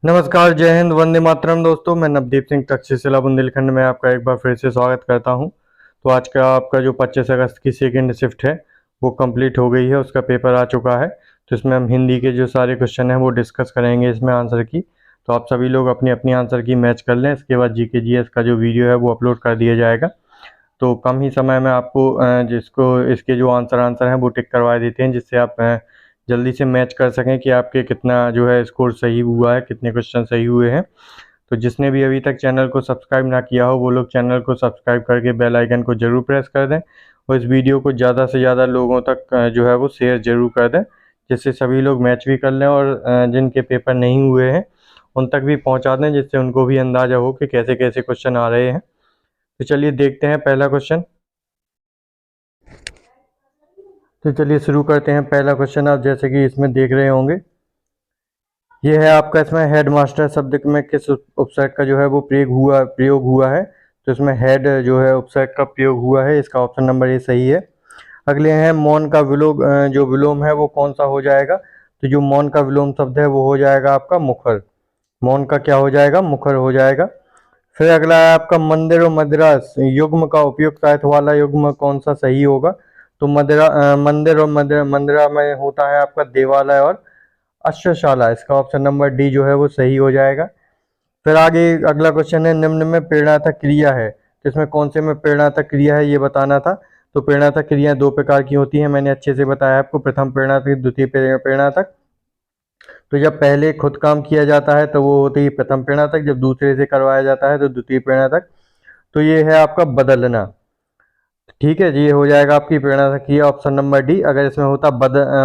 नमस्कार, जय हिंद, वंदे मातरम दोस्तों। मैं नवदीप सिंह तक्षशिला बुंदेलखंड में आपका एक बार फिर से स्वागत करता हूं। तो आज का आपका जो 25 अगस्त की सेकेंड शिफ्ट है वो कंप्लीट हो गई है, उसका पेपर आ चुका है। तो इसमें हम हिंदी के जो सारे क्वेश्चन हैं वो डिस्कस करेंगे इसमें आंसर की। तो आप सभी लोग अपनी अपनी आंसर की मैच कर लें। इसके बाद जीके जीएस का जो वीडियो है वो अपलोड कर दिया जाएगा। तो कम ही समय में आपको जिसको इसके जो आंसर हैं वो टिक करवा देते हैं, जिससे आप जल्दी से मैच कर सकें कि आपके कितना जो है स्कोर सही हुआ है, कितने क्वेश्चन सही हुए हैं। तो जिसने भी अभी तक चैनल को सब्सक्राइब ना किया हो वो लोग चैनल को सब्सक्राइब करके बेल आइकन को ज़रूर प्रेस कर दें और इस वीडियो को ज़्यादा से ज़्यादा लोगों तक जो है वो शेयर ज़रूर कर दें, जिससे सभी लोग मैच भी कर लें और जिनके पेपर नहीं हुए हैं उन तक भी पहुंचा दें, जिससे उनको भी अंदाज़ा हो कि कैसे कैसे क्वेश्चन आ रहे हैं। तो चलिए देखते हैं पहला क्वेश्चन। तो चलिए शुरू करते हैं। पहला क्वेश्चन आप जैसे कि इसमें देख रहे होंगे, ये है आपका। इसमें हेड मास्टर शब्द में किस उपसर्ग का जो है वो प्रयोग हुआ है। तो इसमें हेड जो है उपसर्ग का प्रयोग हुआ है, इसका ऑप्शन नंबर ए सही है। अगले हैं मौन का विलोम, जो विलोम है वो कौन सा हो जाएगा। तो जो मौन का विलोम शब्द है वो हो जाएगा आपका मुखर। मौन का क्या हो जाएगा, मुखर हो जाएगा। फिर अगला है आपका मंदिर और मद्रास युग्म का उपयुक्त अर्थ वाला युग्म कौन सा सही होगा। तो मंदिर और मंदिरा में होता है आपका देवालय और अश्वशाला, इसका ऑप्शन नंबर डी जो है वो सही हो जाएगा। फिर आगे अगला क्वेश्चन है, निम्न में प्रेरणार्थक क्रिया है। तो इसमें कौन से में प्रेरणार्थक क्रिया है ये बताना था। तो प्रेरणार्थक क्रियाएं दो प्रकार की होती हैं, मैंने अच्छे से बताया आपको। प्रथम प्रेरणार्थक, द्वितीय प्रेरणार्थक। तो जब पहले खुद काम किया जाता है तो वो होती है प्रथम प्रेरणार्थक, जब दूसरे से करवाया जाता है तो द्वितीय प्रेरणार्थक। तो ये है आपका बदलना। ठीक है जी, ये हो जाएगा आपकी प्रेरणार्थक क्रिया ऑप्शन नंबर डी। अगर इसमें होता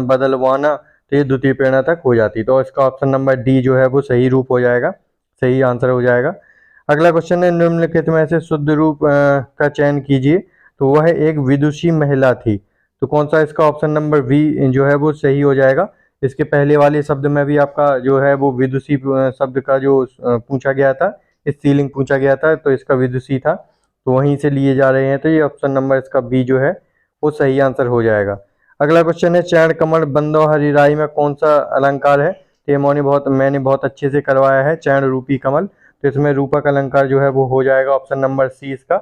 बदलवाना तो ये द्वितीय प्रेरणार्थक हो जाती। तो इसका ऑप्शन नंबर डी जो है वो सही रूप हो जाएगा, सही आंसर हो जाएगा। अगला क्वेश्चन है, निम्नलिखित में से शुद्ध रूप का चयन कीजिए। तो वह एक विदुषी महिला थी। तो कौन सा इसका ऑप्शन नंबर बी जो है वो सही हो जाएगा। इसके पहले वाले शब्द में भी आपका जो है वो विदुषी शब्द का जो पूछा गया था, स्त्रीलिंग पूछा गया था, तो इसका विदुषी था, तो वहीं से लिए जा रहे हैं। तो ये ऑप्शन नंबर इसका बी जो है वो सही आंसर हो जाएगा। अगला क्वेश्चन है, चरण कमल बंदो हरिराई में कौन सा अलंकार है। तो ये मैंने बहुत अच्छे से करवाया है, चरण रूपी कमल। तो इसमें रूपक अलंकार जो है वो हो जाएगा ऑप्शन नंबर सी, इसका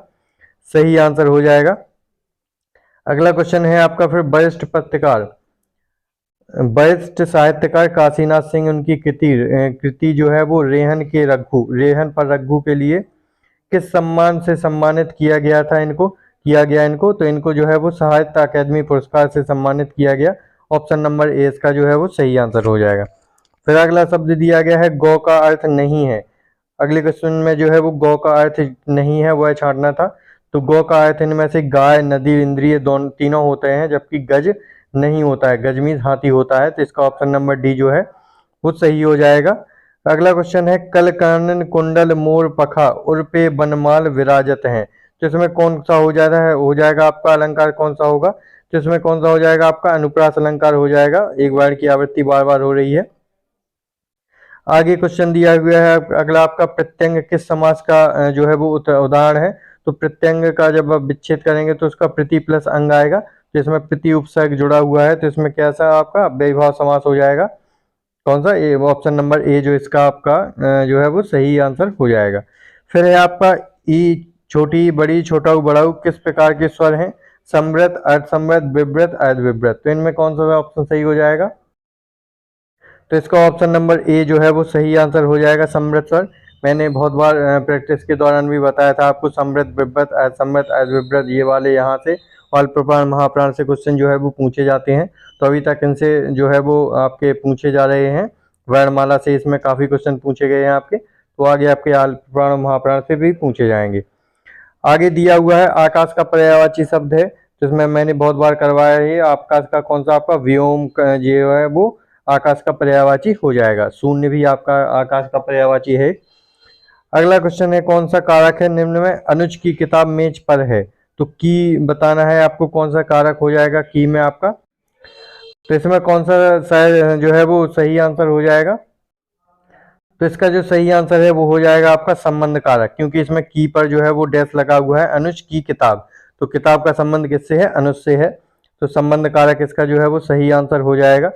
सही आंसर हो जाएगा। अगला क्वेश्चन है आपका फिर, वरिष्ठ साहित्यकार काशीनाथ सिंह, उनकी कृति जो है वो रेहन पर रघु के लिए किस सम्मान से सम्मानित किया गया इनको। तो इनको जो है वो साहित्य अकादमी पुरस्कार से सम्मानित किया गया। ऑप्शन नंबर ए इसका जो है वो सही आंसर हो जाएगा। फिर अगला शब्द दिया गया है, गौ का अर्थ नहीं है। अगले क्वेश्चन में जो है वो गौ का अर्थ नहीं है वह छांटना था। तो गौ का अर्थ इनमें से गाय, नदी, इंद्रिय दोनों तीनों होते हैं, जबकि गज नहीं होता है। गज मीन्स हाथी होता है। तो इसका ऑप्शन नंबर डी जो है वो सही हो जाएगा। अगला क्वेश्चन है, कल कानन कुंडल मोर पखा उर्पे बनमाल विराजत हैं। तो इसमें कौन सा हो जाएगा आपका अलंकार कौन सा होगा। तो इसमें कौन सा हो जाएगा आपका अनुप्रास अलंकार हो जाएगा। एक बार की आवृत्ति बार बार हो रही है। आगे क्वेश्चन दिया हुआ है अगला आपका, प्रत्यंग किस समास का जो है वो उदाहरण है। तो प्रत्यंग का जब आप विच्छेद करेंगे तो उसका प्रति प्लस अंग आएगा। तो इसमें प्रति उपसर्ग जुड़ा हुआ है, तो इसमें कैसा आपका अव्ययीभाव समास हो जाएगा। कौन सा, ए ऑप्शन नंबर ए जो इसका आपका जो है वो सही आंसर हो जाएगा। फिर है आपका ई, छोटी बड़ी छोटा बड़ाऊ किस प्रकार के स्वर हैं। समृत, अर्ध समृत, विव्रत, अर्ध विव्रत। तो इनमें कौन सा ऑप्शन सही हो जाएगा। तो इसका ऑप्शन नंबर ए जो है वो सही आंसर हो जाएगा, समृत स्वर। मैंने बहुत बार प्रैक्टिस के दौरान भी बताया था आपको, समृत, विव्रत, असमृत, अविव्रत, ये वाले यहाँ से अल्प प्राण महाप्राण से क्वेश्चन जो है वो पूछे जाते हैं। तो अभी तक इनसे जो है वो आपके पूछे जा रहे हैं। वर्णमाला से इसमें काफ़ी क्वेश्चन पूछे गए हैं आपके, तो आगे आपके अल्प प्राण महाप्राण से भी पूछे जाएंगे। आगे दिया हुआ है, आकाश का पर्यायवाची शब्द है। तो इसमें मैंने बहुत बार करवाया है, आकाश का कौन सा आपका व्योम जो है वो आकाश का पर्यायवाची हो जाएगा। शून्य भी आपका आकाश का पर्यायवाची है। अगला क्वेश्चन है, कौन सा कारक है निम्न में अनुज की किताब मेज पर है। तो की बताना है आपको, कौन सा कारक हो जाएगा की में आपका। तो इसमें कौन सा शायद जो है वो सही आंसर हो जाएगा। तो इसका जो सही आंसर है वो हो जाएगा आपका संबंध कारक, क्योंकि इसमें की पर जो है वो डैश लगा हुआ है। अनुज की किताब, तो किताब का संबंध किससे है, अनुज से है। तो संबंध कारक इसका जो है वो सही आंसर हो जाएगा।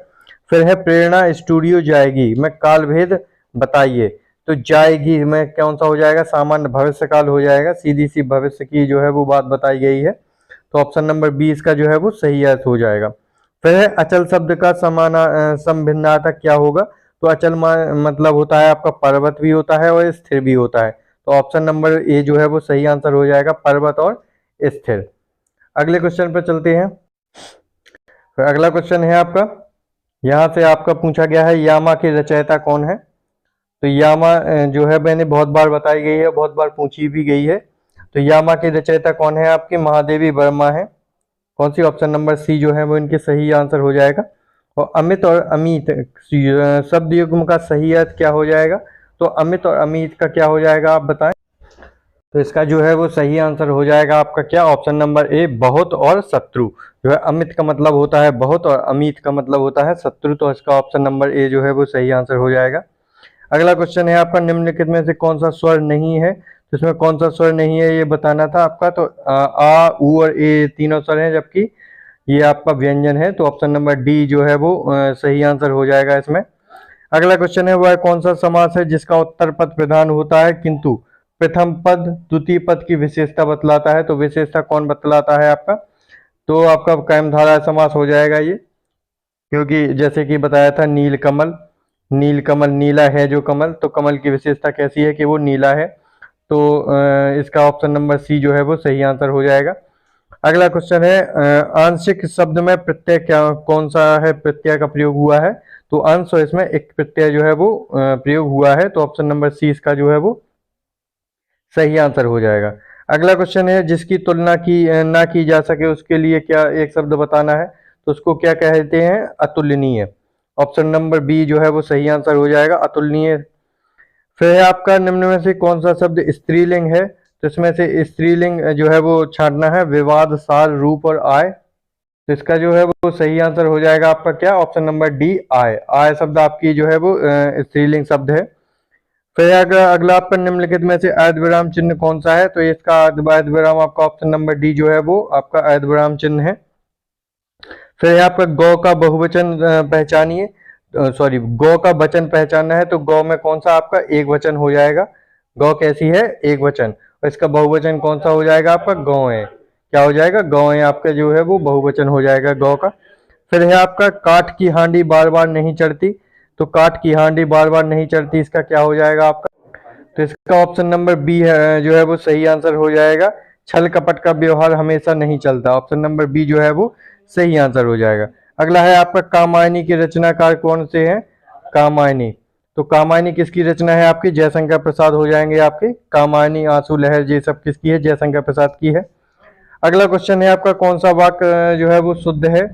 फिर है, प्रेरणा स्टूडियो जाएगी मैं काल भेद बताइए। तो जाएगी में कौन सा हो जाएगा, सामान्य भविष्य काल हो जाएगा, सीधी सी भविष्य की जो है वो बात बताई गई है। तो ऑप्शन नंबर 20 का जो है वो सही अर्थ हो जाएगा। फिर है अचल शब्द का समभिन्नार्थक क्या होगा। तो अचल मतलब होता है आपका पर्वत भी होता है और स्थिर भी होता है। तो ऑप्शन नंबर ए जो है वो सही आंसर हो जाएगा, पर्वत और स्थिर। अगले क्वेश्चन पर चलते हैं। फिर अगला क्वेश्चन है आपका, यहाँ से आपका पूछा गया है यामा की रचयिता कौन है। तो यामा जो है मैंने बहुत बार बताई गई है, बहुत बार पूछी भी गई है। तो यामा की रचयिता कौन है आपकी, महादेवी वर्मा है। कौन सी, ऑप्शन नंबर सी जो है वो इनके सही आंसर हो जाएगा। और अमित और अमित शब्द युग्म का सही अर्थ क्या हो जाएगा। तो अमित और अमित का क्या हो जाएगा आप बताएं। तो इसका जो है वो सही आंसर हो जाएगा आपका क्या, ऑप्शन नंबर ए, बहुत और शत्रु। जो है अमित का मतलब होता है बहुत और अमित का मतलब होता है शत्रु। तो इसका ऑप्शन नंबर ए जो है वो सही आंसर हो जाएगा। अगला क्वेश्चन है आपका, निम्नलिखित में से कौन सा स्वर नहीं है। तो इसमें कौन सा स्वर नहीं है ये बताना था आपका। तो आ, ऊ और ए तीनों स्वर हैं, जबकि ये आपका व्यंजन है। तो ऑप्शन नंबर डी जो है वो सही आंसर हो जाएगा इसमें। अगला क्वेश्चन है, वह कौन सा समास है जिसका उत्तर पद प्रधान होता है किंतु प्रथम पद द्वितीय पद की विशेषता बतलाता है। तो विशेषता कौन बतलाता है आपका। तो आपका कायमधारय समास हो जाएगा ये, क्योंकि जैसे कि बताया था नील कमल, नील कमल नीला है जो कमल, तो कमल की विशेषता कैसी है कि वो नीला है। तो इसका ऑप्शन नंबर सी जो है वो सही आंसर हो जाएगा। अगला क्वेश्चन है, आंशिक शब्द में प्रत्यय क्या कौन सा है, प्रत्यय का प्रयोग हुआ है। तो अंश और इसमें एक प्रत्यय जो है वो प्रयोग हुआ है। तो ऑप्शन नंबर सी इसका जो है वो सही आंसर हो जाएगा। अगला क्वेश्चन है, जिसकी तुलना की ना की जा सके उसके लिए क्या एक शब्द बताना है। तो उसको क्या कहते हैं, अतुलनीय। ऑप्शन नंबर बी जो है वो सही आंसर हो जाएगा, अतुलनीय। फिर है आपका, निम्न में से कौन सा शब्द स्त्रीलिंग है। तो इसमें से स्त्रीलिंग जो है वो छांटना है, विवाद, सार, रूप और आय। तो इसका जो है वो सही आंसर हो जाएगा आपका क्या, ऑप्शन नंबर डी, आय। आय शब्द आपकी जो है वो स्त्रीलिंग शब्द है। फिर अगर अगला आपका, निम्नलिखित में से अर्धविराम चिन्ह कौन सा है। तो इसका अर्धविराम आपका ऑप्शन नंबर डी जो है वो आपका अर्धविराम चिन्ह है। फिर यहाँ पर गौ का बहुवचन पहचानिए, सॉरी गौ का वचन पहचानना है। तो गौ में कौन सा आपका एक वचन हो जाएगा, गौ कैसी है, एक वचन। और इसका बहुवचन कौन सा हो जाएगा आपका, गौ है। क्या हो जाएगा, गौ है आपका जो है वो बहुवचन हो जाएगा गौ का। फिर है आपका, काठ की हांडी बार बार नहीं चढ़ती। तो काठ की हांडी बार बार नहीं चढ़ती, इसका क्या हो जाएगा आपका। तो इसका ऑप्शन नंबर बी है जो है वो सही आंसर हो जाएगा, छल कपट का व्यवहार हमेशा नहीं चलता। ऑप्शन नंबर बी जो है वो सही आंसर हो जाएगा। अगला है आपका, कामायनी के रचनाकार कौन से हैं। कामायनी, तो कामायनी किसकी रचना है आपकी, जयशंकर प्रसाद हो जाएंगे आपके। कामायनी, आंसू लहर, ये सब किसकी है, जयशंकर प्रसाद की है। अगला क्वेश्चन है आपका, कौन सा वाक्य जो है वो शुद्ध है।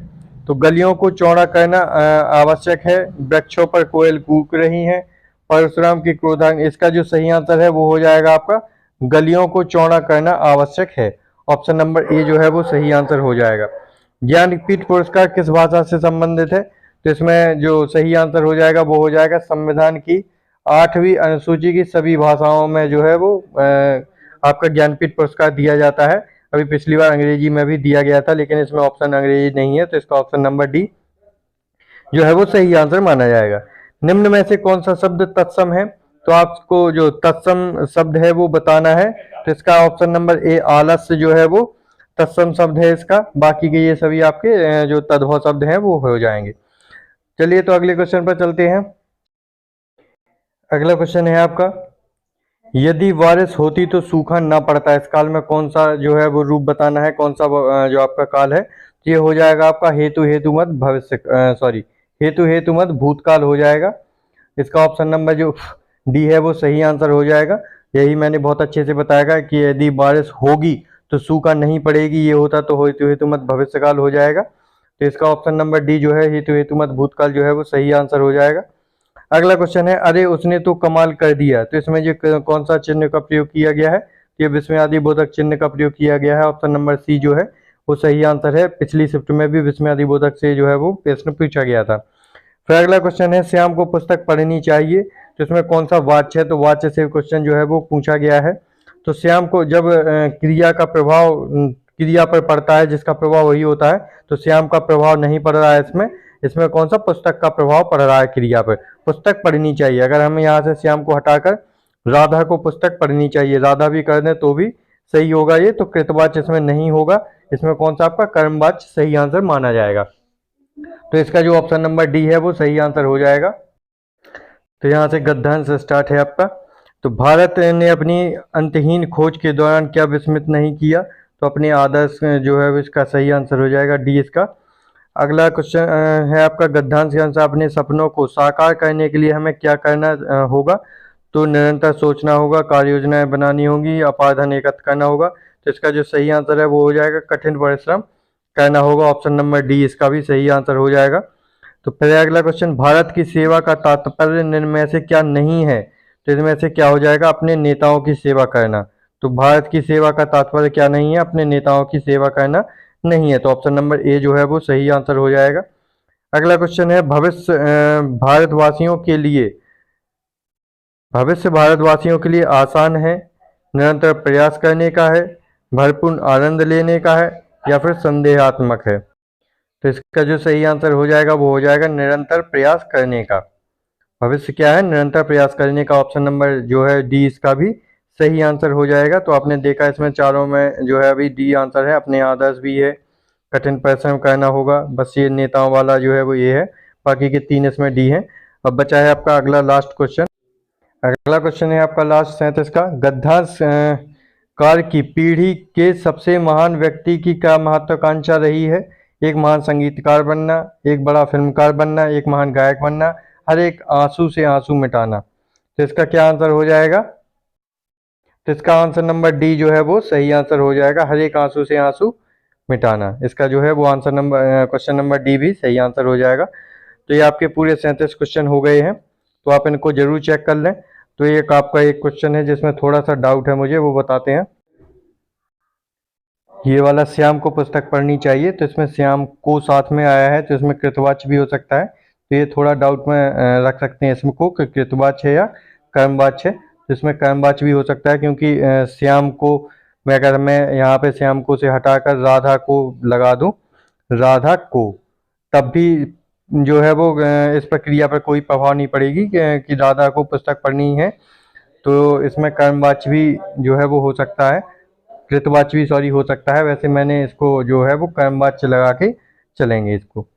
तो गलियों को चौड़ा करना आवश्यक है, वृक्षों पर कोयल कूक रही हैं, परशुराम की क्रोधांग। इसका जो सही आंसर है वो हो जाएगा आपका, गलियों को चौड़ा करना आवश्यक है। ऑप्शन नंबर ए जो है वो सही आंसर हो जाएगा। ज्ञानपीठ पुरस्कार किस भाषा से संबंधित है। तो इसमें जो सही आंसर हो जाएगा वो हो जाएगा, संविधान की 8वीं अनुसूची की सभी भाषाओं में जो है वो आपका ज्ञानपीठ पुरस्कार दिया जाता है। अभी पिछली बार अंग्रेजी में भी दिया गया था, लेकिन इसमें ऑप्शन अंग्रेजी नहीं है। तो इसका ऑप्शन नंबर डी जो है वो सही आंसर माना जाएगा। निम्न में से कौन सा शब्द तत्सम है। तो आपको जो तत्सम शब्द है वो बताना है। तो इसका ऑप्शन नंबर ए, आलस्य जो है वो तत्सम शब्द है इसका। बाकी के ये सभी आपके जो तद्भव शब्द हैं वो हो जाएंगे। चलिए तो अगले क्वेश्चन पर चलते हैं। अगला क्वेश्चन है आपका, यदि बारिश होती तो सूखा न पड़ता, इस काल में कौन सा जो है वो रूप बताना है, कौन सा जो आपका काल है। तो ये हो जाएगा आपका हेतु हेतु मत भविष्य, सॉरी हेतु हेतु मत भूतकाल हो जाएगा। इसका ऑप्शन नंबर जो डी है वो सही आंसर हो जाएगा। यही मैंने बहुत अच्छे से बताया कि यदि बारिश होगी तो सूखा नहीं पड़ेगी, ये होता तो हेतु हेतु मत भविष्यकाल हो जाएगा। तो इसका ऑप्शन नंबर डी जो है हेतु हेतु मत भूतकाल जो है वो सही आंसर हो जाएगा। अगला क्वेश्चन है, अरे उसने तो कमाल कर दिया। तो इसमें जो कौन सा चिन्ह का प्रयोग किया गया है। ये विस्मयादि बोधक चिन्ह का प्रयोग किया गया है। ऑप्शन नंबर सी जो है वो सही आंसर है। पिछली शिफ्ट में भी विस्मयादि बोधक से जो है वो प्रश्न पूछा गया था। फिर अगला क्वेश्चन है, श्याम को पुस्तक पढ़नी चाहिए। तो इसमें कौन सा वाच्य है। तो वाच्य से क्वेश्चन जो है वो पूछा गया है। तो श्याम को जब क्रिया का प्रभाव क्रिया पर पड़ता है, जिसका प्रभाव वही होता है, तो श्याम का प्रभाव नहीं पड़ रहा है इसमें। इसमें कौन सा पुस्तक का प्रभाव पड़ रहा है क्रिया पर। पुस्तक पढ़नी चाहिए। अगर हम यहाँ से श्याम को हटाकर राधा को पुस्तक पढ़नी चाहिए, राधा भी कर दें तो भी सही होगा ये। तो कृतवाच्य इसमें नहीं होगा, इसमें कौन सा आपका कर्मवाच्य सही आंसर माना जाएगा। तो इसका जो ऑप्शन नंबर डी है वो सही आंसर हो जाएगा। तो यहाँ से गद्यांश स्टार्ट है आपका। तो भारत ने अपनी अंतहीन खोज के दौरान क्या विस्मित नहीं किया, तो अपने आदर्श जो है इसका सही आंसर हो जाएगा डी इसका। अगला क्वेश्चन है आपका गद्यांश के अनुसार अपने सपनों को साकार करने के लिए हमें क्या करना होगा, तो निरंतर सोचना होगा, कार्य योजनाएं बनानी होंगी, अपार धन एकत्र करना होगा। तो इसका जो सही आंसर है वो हो जाएगा कठिन परिश्रम करना होगा। ऑप्शन नंबर डी इसका भी सही आंसर हो जाएगा। तो फिर अगला क्वेश्चन, भारत की सेवा का तात्पर्य निम्न में से क्या नहीं है, तो इसमें से क्या हो जाएगा, अपने नेताओं की सेवा करना। तो भारत की सेवा का तात्पर्य क्या नहीं है, अपने नेताओं की सेवा करना नहीं है। तो ऑप्शन नंबर ए जो है वो सही आंसर हो जाएगा। अगला क्वेश्चन है भविष्य भारतवासियों के लिए आसान है, निरंतर प्रयास करने का है, भरपूर आनंद लेने का है, या फिर संदेहात्मक है। तो इसका जो सही आंसर हो जाएगा वो हो जाएगा निरंतर प्रयास करने का। भविष्य क्या है, निरंतर प्रयास करने का। ऑप्शन नंबर जो है डी इसका भी सही आंसर हो जाएगा। तो आपने देखा इसमें चारों में जो है अभी डी आंसर है। अपने आदर्श भी है, कठिन परिश्रम करना होगा, बस ये नेताओं वाला जो है वो ये है, बाकी के 3 इसमें डी है। अब बचा है आपका अगला लास्ट क्वेश्चन। अगला क्वेश्चन है आपका लास्ट 37 का, गद्यांश काल की पीढ़ी के सबसे महान व्यक्ति की क्या महत्वाकांक्षा रही है। एक महान संगीतकार बनना, एक बड़ा फिल्मकार बनना, एक महान गायक बनना, हर एक आंसू से आंसू मिटाना। तो इसका क्या आंसर हो जाएगा, तो इसका आंसर नंबर डी जो है वो सही आंसर हो जाएगा, हर एक आंसू से आंसू मिटाना। इसका जो है वो answer number question number D भी सही आंसर हो जाएगा। तो ये आपके पूरे 37 क्वेश्चन हो गए हैं। तो आप इनको जरूर चेक कर लें। तो एक आपका एक क्वेश्चन है जिसमें थोड़ा सा डाउट है मुझे, वो बताते हैं। ये वाला श्याम को पुस्तक पढ़नी चाहिए, तो इसमें श्याम को साथ में आया है, तो इसमें कृतवाच्य भी हो सकता है। तो ये थोड़ा डाउट में रख सकते हैं इसमें को कि कृतवाच्य है या कर्मवाच्य है। तो इसमें कर्मवाच्य भी हो सकता है, क्योंकि श्याम को अगर मैं यहाँ पे श्याम को से हटाकर राधा को लगा दूं, राधा को, तब भी जो है वो इस प्रक्रिया पर कोई प्रभाव नहीं पड़ेगी कि राधा को पुस्तक पढ़नी है। तो इसमें कर्मवाच्य भी जो है वो हो सकता है, कृतवाच्य भी सॉरी हो सकता है। वैसे मैंने इसको जो है वो कर्मवाच्य लगा के चलेंगे इसको।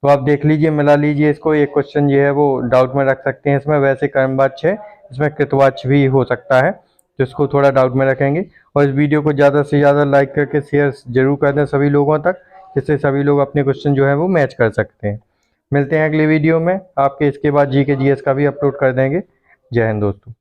तो आप देख लीजिए, मिला लीजिए इसको। एक क्वेश्चन जो है वो डाउट में रख सकते हैं इसमें, वैसे कर्मवाच्य है, इसमें कृतवाच्य भी हो सकता है, तो इसको थोड़ा डाउट में रखेंगे। और इस वीडियो को ज़्यादा से ज़्यादा लाइक करके शेयर जरूर कर दें सभी लोगों तक, जिससे सभी लोग अपने क्वेश्चन जो है वो मैच कर सकते हैं। मिलते हैं अगले वीडियो में। आपके इसके बाद जी के जीएस का भी अपलोड कर देंगे। जय हिंद दोस्तों।